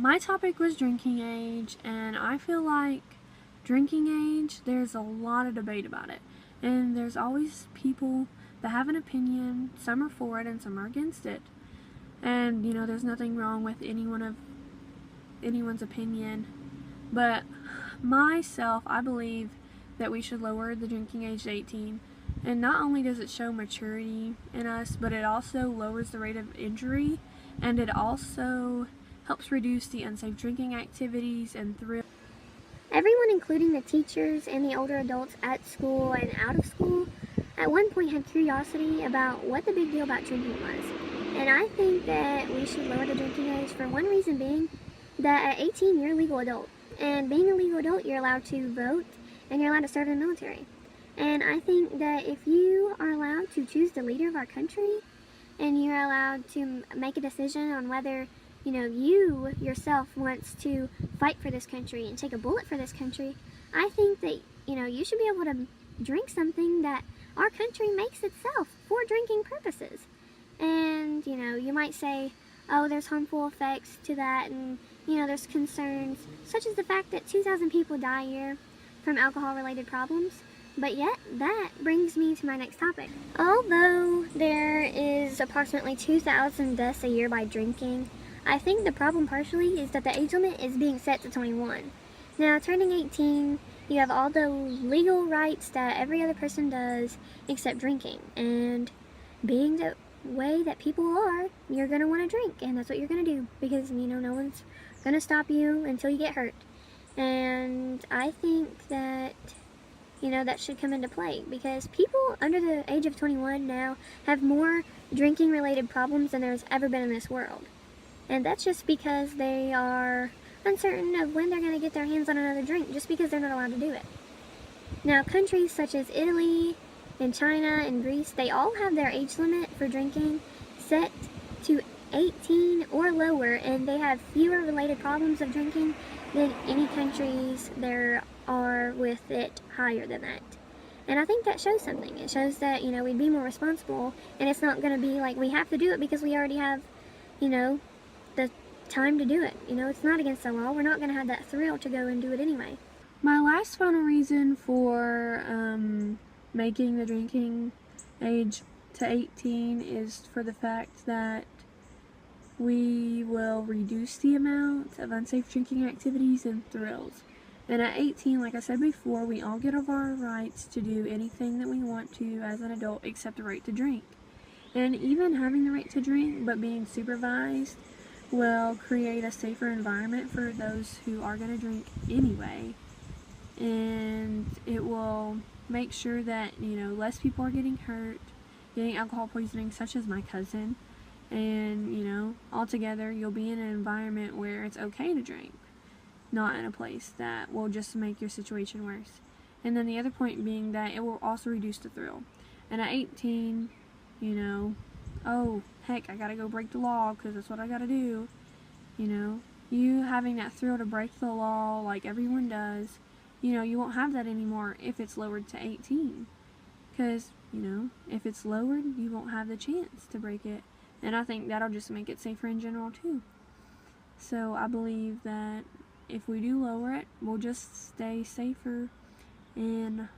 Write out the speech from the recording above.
my topic was drinking age, and I feel like drinking age, there's a lot of debate about it. And there's always people that have an opinion. Some are for it and some are against it. And, there's nothing wrong with anyone's opinion. But myself, I believe that we should lower the drinking age to 18. And not only does it show maturity in us, but it also lowers the rate of injury, and it also helps reduce the unsafe drinking activities and thrill. Everyone, including the teachers and the older adults at school and out of school, at one point had curiosity about what the big deal about drinking was. And I think that we should lower the drinking age for one reason being that at 18 you're a legal adult. And being a legal adult, you're allowed to vote and you're allowed to serve in the military. And I think that if you are allowed to choose the leader of our country and you're allowed to make a decision on whether you yourself wants to fight for this country and take a bullet for this country, I think that, you should be able to drink something that our country makes itself for drinking purposes. And, you might say, oh, there's harmful effects to that, and, there's concerns, such as the fact that 2,000 people die a year from alcohol-related problems. But yet, that brings me to my next topic. Although there is approximately 2,000 deaths a year by drinking, I think the problem partially is that the age limit is being set to 21. Now, turning 18, you have all the legal rights that every other person does except drinking. And being the way that people are, you're going to want to drink, and that's what you're going to do because, no one's going to stop you until you get hurt. And I think that, that should come into play because people under the age of 21 now have more drinking-related problems than there's ever been in this world. And that's just because they are uncertain of when they're going to get their hands on another drink, just because they're not allowed to do it. Now, countries such as Italy and China and Greece, they all have their age limit for drinking set to 18 or lower, and they have fewer related problems of drinking than any countries there are with it higher than that. And I think that shows something. It shows that, we'd be more responsible, and it's not going to be like we have to do it because we already have, the time to do it. It's not against the law. We're not going to have that thrill to go and do it anyway. My last final reason for making the drinking age to 18 is for the fact that we will reduce the amount of unsafe drinking activities and thrills. And at 18, like I said before, we all get our rights to do anything that we want to as an adult except the right to drink. And even having the right to drink but being supervised will create a safer environment for those who are going to drink anyway. And it will make sure that, less people are getting hurt, getting alcohol poisoning, such as my cousin. And, altogether, you'll be in an environment where it's okay to drink, not in a place that will just make your situation worse. And then the other point being that it will also reduce the thrill. And at 18, oh, heck, I gotta go break the law because that's what I gotta do. You having that thrill to break the law like everyone does, you won't have that anymore if it's lowered to 18. Because, if it's lowered, you won't have the chance to break it. And I think that'll just make it safer in general too. So I believe that if we do lower it, we'll just stay safer and